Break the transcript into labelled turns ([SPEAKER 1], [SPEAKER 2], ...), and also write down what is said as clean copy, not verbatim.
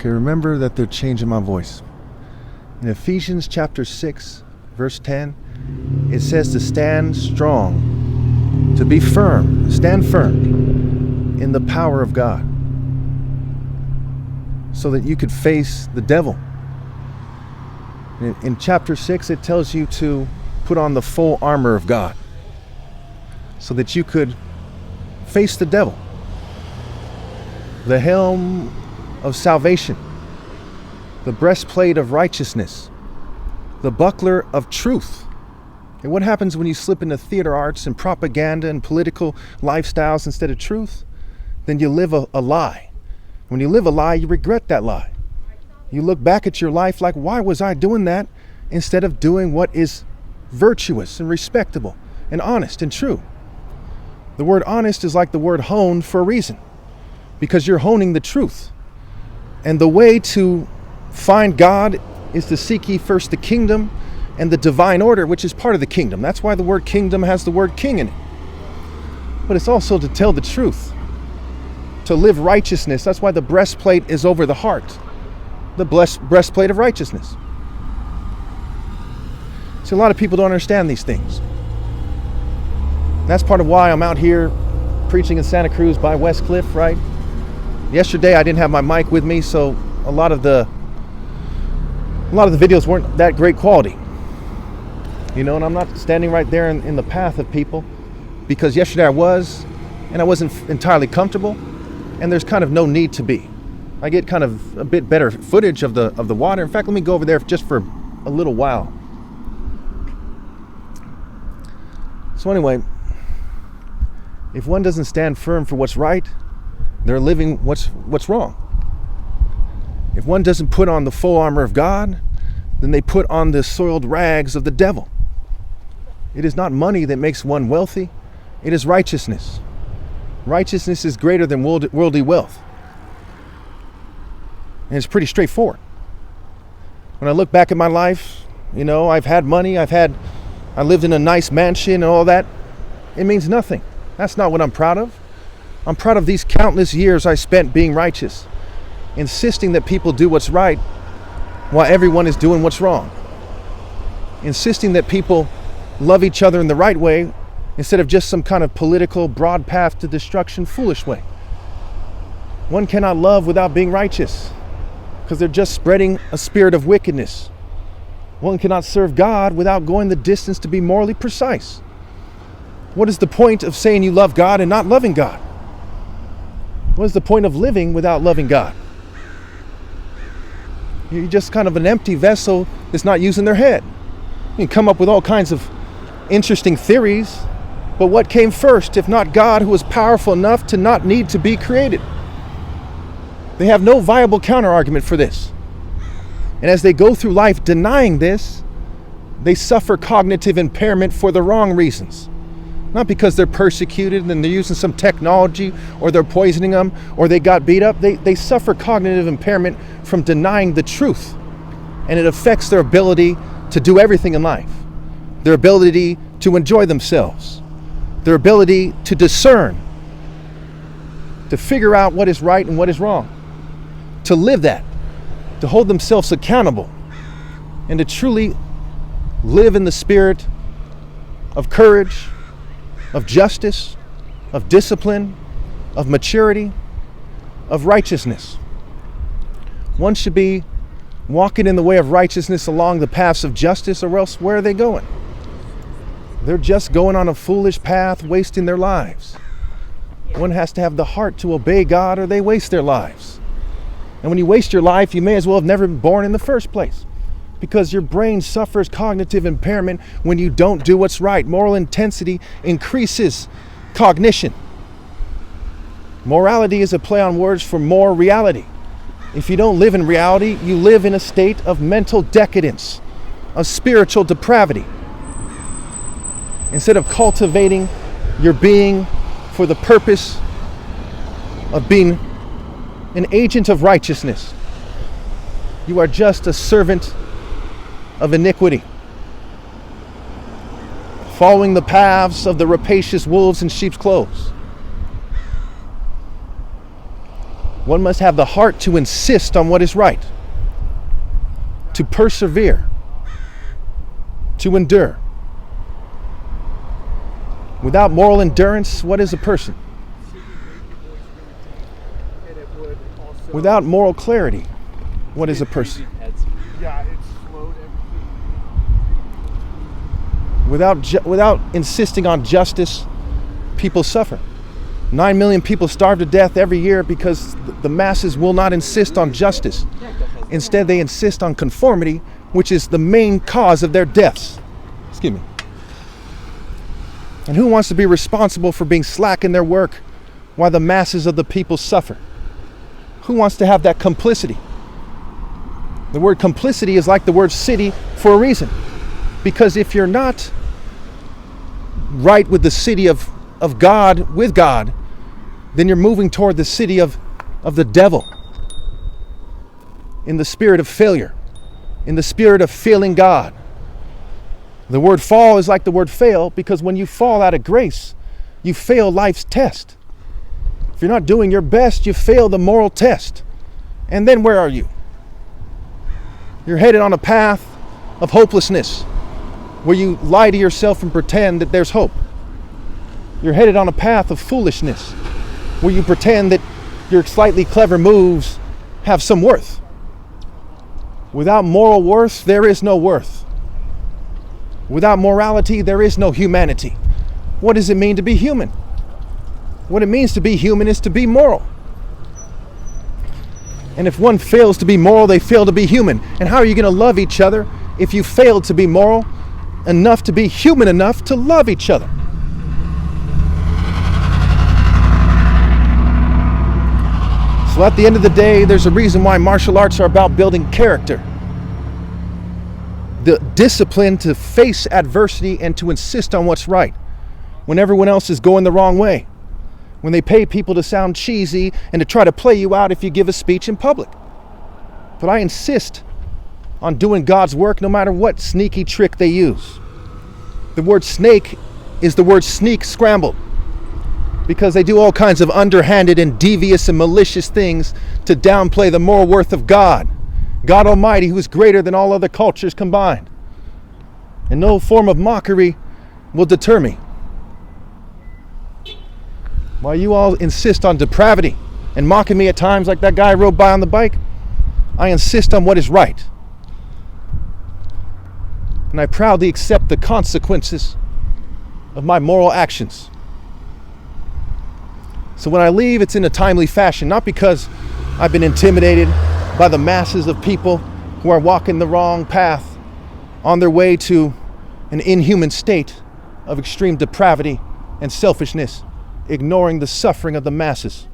[SPEAKER 1] Okay, remember that they're changing my voice. In Ephesians chapter 6, verse 10, it says to stand strong, to be firm, stand firm in the power of God, so that you could face the devil. In chapter 6, it tells you to put on the full armor of God, so that you could face the devil. The helm of salvation, the breastplate of righteousness, the buckler of truth. And what happens when you slip into theater arts and propaganda and political lifestyles instead of truth? Then you live a lie. When you live a lie, you regret that lie. You look back at your life like, why was I doing that, instead of doing what is virtuous and respectable and honest and true? The word honest is like the word honed for a reason, because you're honing the truth. And the way to find God is to seek ye first the kingdom and the divine order, which is part of the kingdom. That's why the word kingdom has the word king in it. But it's also to tell the truth, to live righteousness. That's why the breastplate is over the heart, the breastplate of righteousness. So a lot of people don't understand these things. That's part of why I'm out here preaching in Santa Cruz by West Cliff, right? Yesterday I didn't have my mic with me, so a lot of the videos weren't that great quality. You know, and I'm not standing right there in the path of people, because yesterday I was, and I wasn't entirely comfortable, and there's kind of no need to be. I get kind of a bit better footage of the water. In fact, let me go over there just for a little while. So anyway, if one doesn't stand firm for what's right, they're living what's wrong. If one doesn't put on the full armor of God, then they put on the soiled rags of the devil. It is not money that makes one wealthy. It is righteousness. Righteousness is greater than worldly wealth. And it's pretty straightforward. When I look back at my life, you know, I've had money, I lived in a nice mansion and all that. It means nothing. That's not what I'm proud of. I'm proud of these countless years I spent being righteous, insisting that people do what's right while everyone is doing what's wrong. Insisting that people love each other in the right way instead of just some kind of political, broad path to destruction, foolish way. One cannot love without being righteous, because they're just spreading a spirit of wickedness. One cannot serve God without going the distance to be morally precise. What is the point of saying you love God and not loving God? What is the point of living without loving God? You're just kind of an empty vessel that's not using their head. You can come up with all kinds of interesting theories, but what came first if not God, who was powerful enough to not need to be created? They have no viable counter-argument for this. And as they go through life denying this, they suffer cognitive impairment for the wrong reasons. Not because they're persecuted and they're using some technology, or they're poisoning them, or they got beat up. They suffer cognitive impairment from denying the truth. And it affects their ability to do everything in life. Their ability to enjoy themselves. Their ability to discern. To figure out what is right and what is wrong. To live that. To hold themselves accountable. And to truly live in the spirit of courage, of justice, of discipline, of maturity, of righteousness. One should be walking in the way of righteousness along the paths of justice, or else where are they going? They're just going on a foolish path, wasting their lives. One has to have the heart to obey God, or they waste their lives. And when you waste your life, you may as well have never been born in the first place, because your brain suffers cognitive impairment when you don't do what's right. Moral intensity increases cognition. Morality is a play on words for more reality. If you don't live in reality, you live in a state of mental decadence, of spiritual depravity. Instead of cultivating your being for the purpose of being an agent of righteousness, you are just a servant of iniquity, following the paths of the rapacious wolves in sheep's clothes. One must have the heart to insist on what is right, to persevere, to endure. Without moral endurance, what is a person? Without moral clarity, what is a person? Without insisting on justice, people suffer. 9 million people starve to death every year because the masses will not insist on justice. Instead, they insist on conformity, which is the main cause of their deaths. Excuse me. And who wants to be responsible for being slack in their work while the masses of the people suffer? Who wants to have that complicity? The word complicity is like the word city for a reason. Because if you're not right with the city of God, with God, then you're moving toward the city of the devil. In the spirit of failure. In the spirit of failing God. The word fall is like the word fail, because when you fall out of grace, you fail life's test. If you're not doing your best, you fail the moral test. And then where are you? You're headed on a path of hopelessness, where you lie to yourself and pretend that there's hope. You're headed on a path of foolishness, where you pretend that your slightly clever moves have some worth. Without moral worth, there is no worth. Without morality, there is no humanity. What does it mean to be human? What it means to be human is to be moral. And if one fails to be moral, they fail to be human. And how are you going to love each other if you fail to be moral enough to be human enough to love each other? So at the end of the day, there's a reason why martial arts are about building character. The discipline to face adversity and to insist on what's right when everyone else is going the wrong way. When they pay people to sound cheesy and to try to play you out if you give a speech in public. But I insist on doing God's work no matter what sneaky trick they use. The word snake is the word sneak scrambled, because they do all kinds of underhanded and devious and malicious things to downplay the moral worth of God. God Almighty, who is greater than all other cultures combined. And no form of mockery will deter me. While you all insist on depravity and mocking me at times like that guy I rode by on the bike, I insist on what is right. And I proudly accept the consequences of my moral actions. So when I leave, it's in a timely fashion, not because I've been intimidated by the masses of people who are walking the wrong path on their way to an inhuman state of extreme depravity and selfishness, ignoring the suffering of the masses.